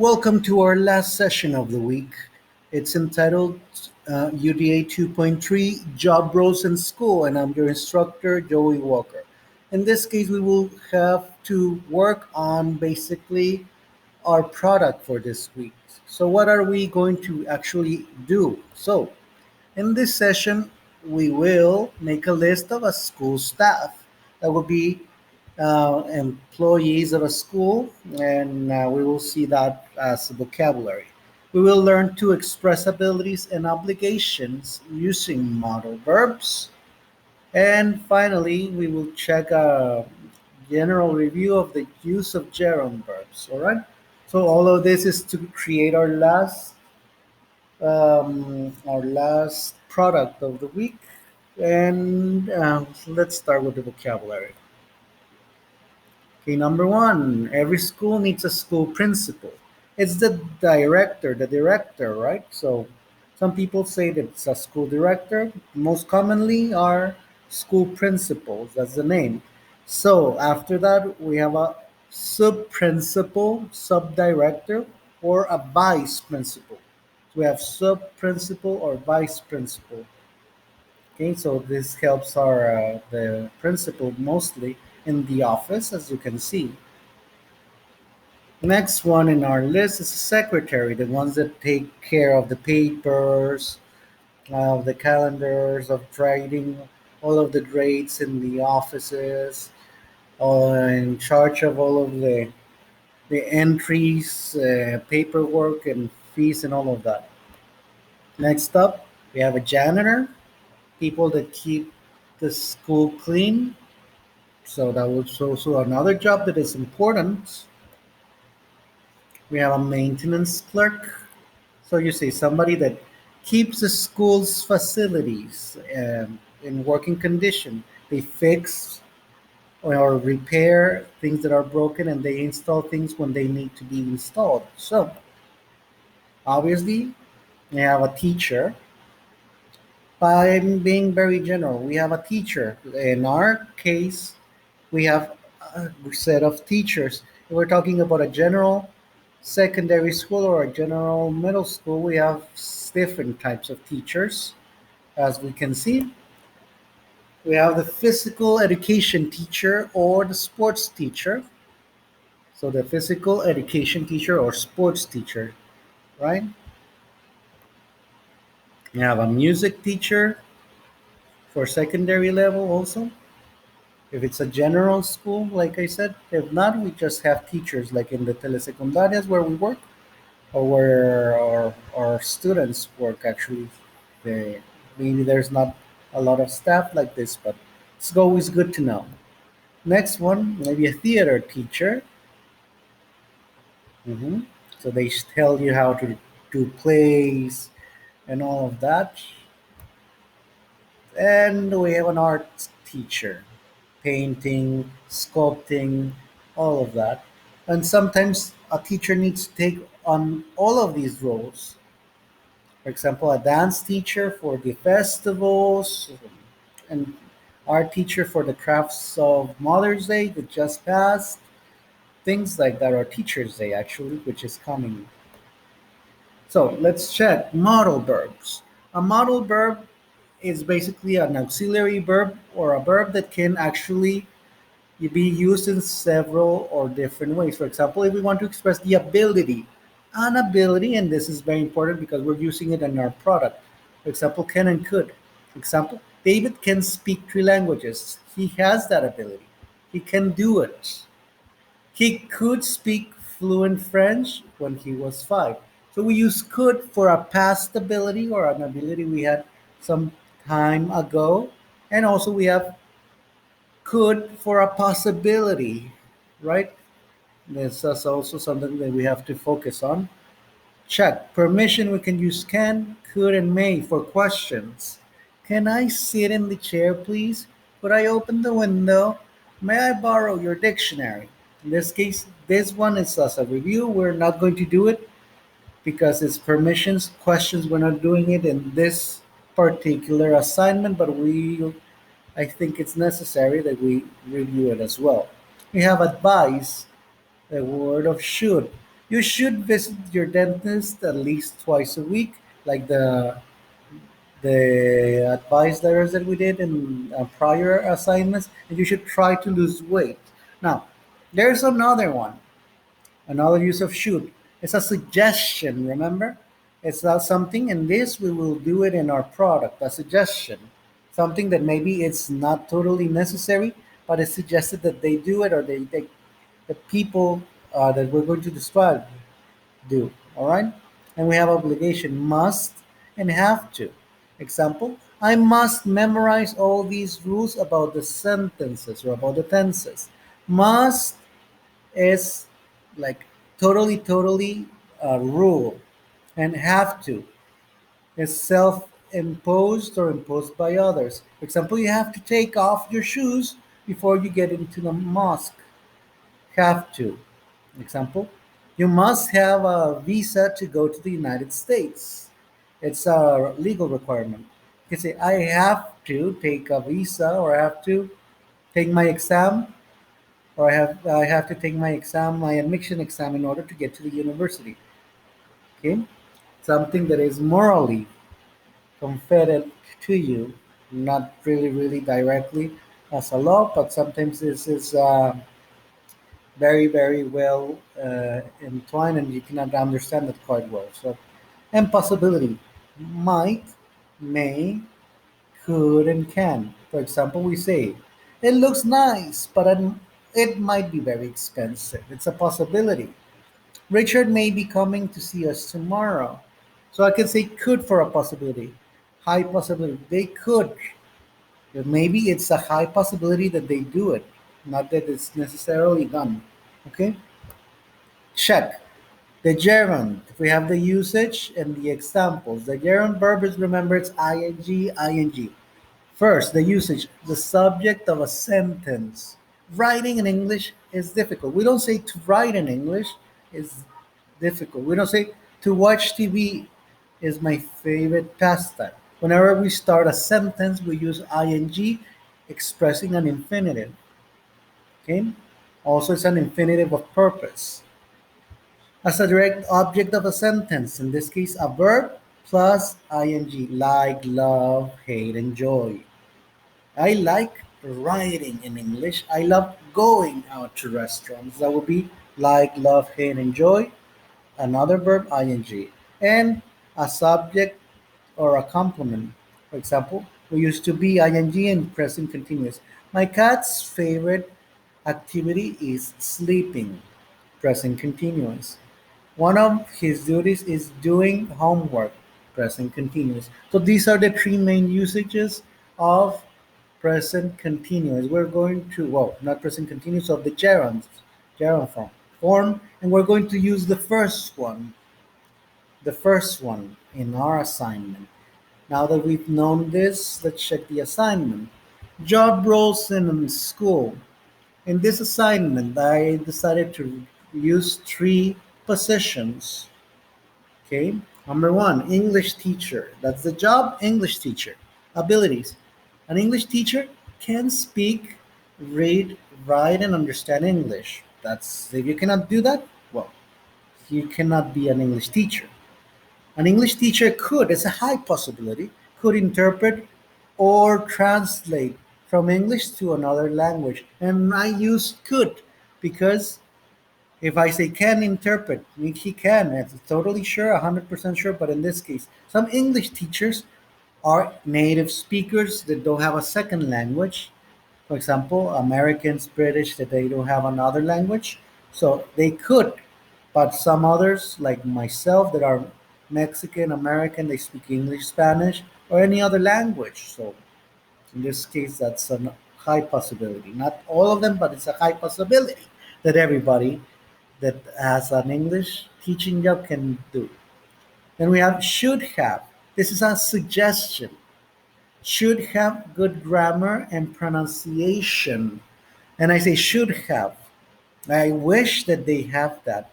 Welcome to our last session of the week. It's entitled UDA 2.3 Job Roles in School, and I'm your instructor, Joey Walker. In this case, we will have to work on basically our product for this week. So, what are we going to actually do? So, in this session, we will make a list of a school staff. That will be employees of a school, and we will see that as vocabulary. We will learn to express abilities and obligations using modal verbs. And finally, we will check a general review of the use of gerund verbs. All right. So all of this is to create our last product of the week. And let's start with the vocabulary. Okay, number one, every school needs a school principal. It's the director, right? So some people say that it's a school director. Most commonly are school principals. That's the name. So after that, we have a sub principal, sub director, or a vice principal. So we have sub principal or vice principal. Okay, so this helps the principal mostly in the office, as you can see. Next one in our list is secretary, the ones that take care of the papers, of the calendars, of writing all of the grades in the offices, in charge of all of the entries, paperwork, and fees, and all of that. Next up, we have a janitor, people that keep the school clean. So that was also another job that is important. We have a maintenance clerk. So you see somebody that keeps the school's facilities in working condition. They fix or repair things that are broken, and they install things when they need to be installed. So obviously, we have a teacher. By being very general, we have a teacher. In our case, we have a set of teachers. If we're talking about a general secondary school or a general middle school, we have different types of teachers. As we can see, we have the physical education teacher or the sports teacher. So the physical education teacher or sports teacher, right? We have a music teacher for secondary level also. If it's a general school, like I said, if not, we just have teachers like in the telesecundarias where we work or where our students work actually. Maybe there's not a lot of staff like this, but it's always good to know. Next one, maybe a theater teacher. hmm So they tell you how to do plays and all of that. And we have an art teacher, painting, sculpting, all of that. And sometimes a teacher needs to take on all of these roles. For example, a dance teacher for the festivals, and art teacher for the crafts of Mother's Day that just passed, things like that, or Teacher's Day actually, which is coming. So let's check modal verbs. A modal verb is basically an auxiliary verb or a verb that can actually be used in several or different ways. For example, if we want to express the ability, an ability, and this is very important because we're using it in our product. For example, can and could. Example, David can speak three languages. He has that ability. He can do it. He could speak fluent French when he was 5. So we use could for a past ability or an ability we had some time ago. And also we have could for a possibility, right? This is also something that we have to focus on. Check. Permission, we can use can, could, and may for questions. Can I sit in the chair, please? Could I open the window? May I borrow your dictionary? In this case, this one is as a review. We're not going to do it because it's permissions, questions. We're not doing it in this particular assignment, but I think it's necessary that we review it as well. We have advice, the word of should. You should visit your dentist at least twice a week, like the advice letters that we did in prior assignments, and you should try to lose weight. Now, there's another one, another use of should. It's a suggestion, remember? It's not something, and this we will do it in our product, a suggestion. Something that maybe it's not totally necessary, but it's suggested that they do it or they the people that we're going to describe do. All right? And we have obligation, must and have to. Example, I must memorize all these rules about the sentences or about the tenses. Must is like totally a rule, and have to is self-imposed or imposed by others. For example, you have to take off your shoes before you get into the mosque. Have to. Example, you must have a visa to go to the United States. It's a legal requirement. You can say, I have to take a visa, or I have to take my exam, or I have to take my exam, my admission exam, in order to get to the university. Okay, something that is morally confided to you, not really directly as a law, but sometimes this is very well entwined, and you cannot understand it quite well. So, and possibility, might, may, could, and can. For example, we say, it looks nice, but it might be very expensive. It's a possibility. Richard may be coming to see us tomorrow. So I can say could for a possibility. High possibility. They could. But maybe it's a high possibility that they do it, not that it's necessarily done. Okay? Check. The gerund. We have the usage and the examples. The gerund verb is, remember, it's ing. First, the usage, the subject of a sentence. Writing in English is difficult. We don't say to write in English is difficult. We don't say to watch TV is my favorite pastime. Whenever we start a sentence, we use ing expressing an infinitive. Okay? Also, it's an infinitive of purpose. As a direct object of a sentence, in this case, a verb plus ing, like, love, hate, enjoy. I like writing in English. I love going out to restaurants. That would be like, love, hate, enjoy. Another verb, ing. And a subject or a complement. For example, we used to be ing in present continuous. My cat's favorite activity is sleeping. Present continuous. One of his duties is doing homework. Present continuous. So these are the three main usages of present continuous. We're going to, well, not present continuous, of the gerund form, and we're going to use the first one in our assignment. Now that we've known this, let's check the assignment. Job roles in school. In this assignment, I decided to use three positions. Okay. Number one, English teacher. That's the job, English teacher. Abilities. An English teacher can speak, read, write, and understand English. That's, if you cannot do that, well, you cannot be an English teacher. An English teacher could, it's a high possibility, could interpret or translate from English to another language. And I use could because if I say can interpret, I mean, he can. It's totally sure, 100% sure. But in this case, some English teachers are native speakers that don't have a second language. For example, Americans, British, that they don't have another language. So they could, but some others, like myself, that are Mexican, American, they speak English, Spanish, or any other language. So in this case, that's a high possibility. Not all of them, but it's a high possibility that everybody that has an English teaching job can do. Then we have should have. This is a suggestion. Should have good grammar and pronunciation. And I say should have. I wish that they have that.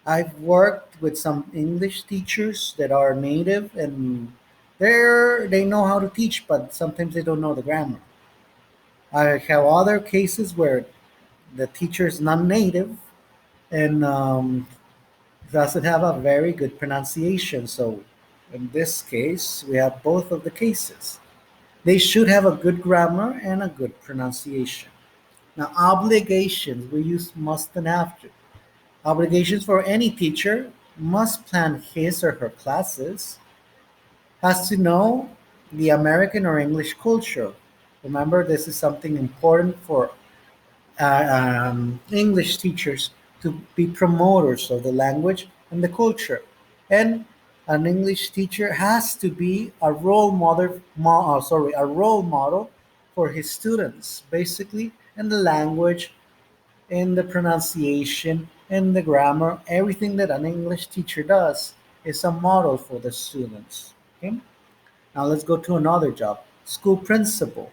I've worked with some English teachers that are native, and they know how to teach, but sometimes they don't know the grammar. I have other cases where the teacher is non-native, and doesn't have a very good pronunciation. So in this case, we have both of the cases. They should have a good grammar and a good pronunciation. Now, obligations, we use must and have to. Obligations for any teacher must plan his or her classes, has to know the American or English culture. Remember, this is something important for English teachers to be promoters of the language and the culture. And an English teacher has to be a a role model for his students, basically, in the language, in the pronunciation, in the grammar. Everything that an English teacher does is a model for the students. Okay? Now let's go to another job. School principal.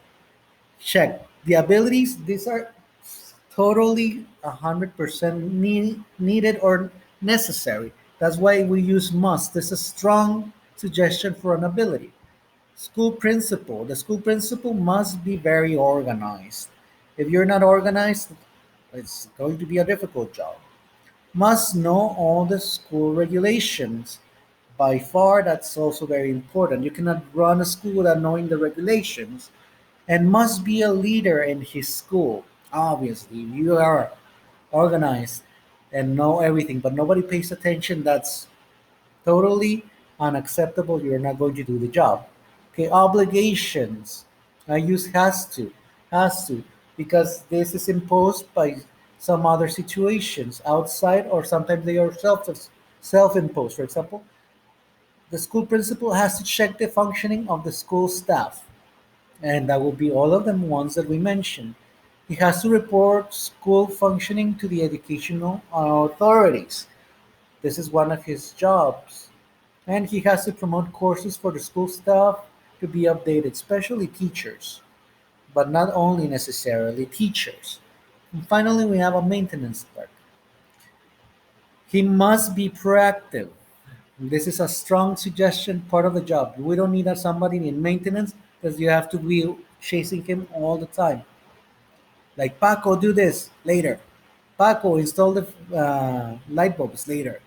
Check. The abilities, these are totally 100% needed or necessary. That's why we use must. This is a strong suggestion for an ability. School principal. The school principal must be very organized. If you're not organized, it's going to be a difficult job. Must know all the school regulations. By far, that's also very important. You cannot run a school without knowing the regulations, and must be a leader in his school. Obviously, if you are organized and know everything, but nobody pays attention, that's totally unacceptable. You're not going to do the job. Okay, obligations. I use has to, because this is imposed by some other situations outside, or sometimes they are self-imposed. For example, the school principal has to check the functioning of the school staff, and that will be all of them ones that we mentioned. He has to report school functioning to the educational authorities. This is one of his jobs. And he has to promote courses for the school staff to be updated, especially teachers, but not only necessarily teachers. And finally, we have a maintenance clerk. He must be proactive. This is a strong suggestion, part of the job. We don't need somebody in maintenance because you have to be chasing him all the time. Like, Paco, do this later. Paco, install the light bulbs later.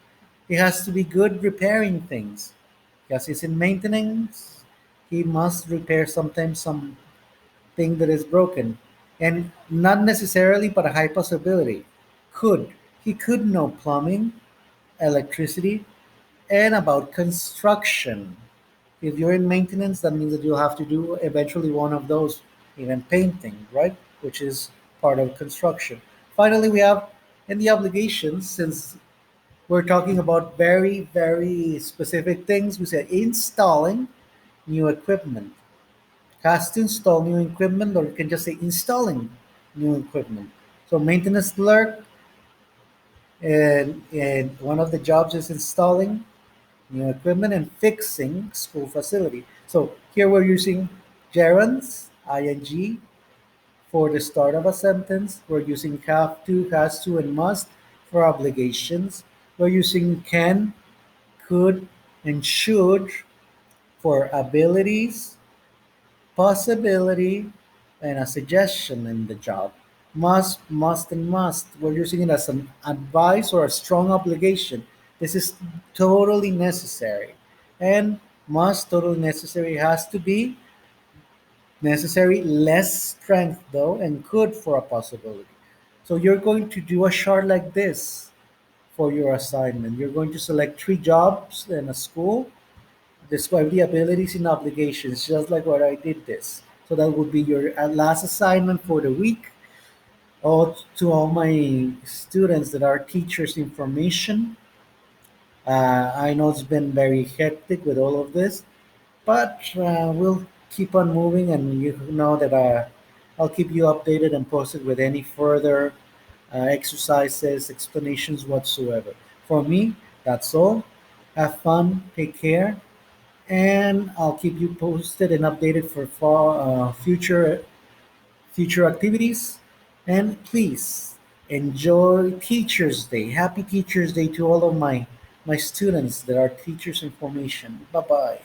He has to be good repairing things because he's in maintenance. He must repair sometimes something that is broken, and not necessarily, but a high possibility. Could he could know plumbing, electricity, and about construction. If you're in maintenance, that means that you'll have to do eventually one of those, even painting, right? Which is part of construction. Finally, we have in the obligations, since we're talking about very, very specific things, we say installing new equipment. Has to install new equipment, or you can just say installing new equipment. So maintenance clerk, and one of the jobs is installing new equipment and fixing school facility. So here we're using gerunds, ing, for the start of a sentence. We're using have to, has to, and must for obligations. We're using can, could, and should for abilities, possibility, and a suggestion in the job. Must, and must. We're using it as an advice or a strong obligation. This is totally necessary. And must, totally necessary, has to be necessary, less strength though, and could for a possibility. So you're going to do a chart like this for your assignment. You're going to select three jobs in a school, describe the abilities and obligations, just like what I did this. So that would be your last assignment for the week. All to all my students that are teachers information. I know it's been very hectic with all of this, but we'll keep on moving, and you know that I'll keep you updated and posted with any further exercises, explanations whatsoever. For me, that's all. Have fun, take care, and I'll keep you posted and updated for future activities. And please enjoy Teachers Day. Happy Teachers Day to all of my students that are teachers in formation. Bye bye.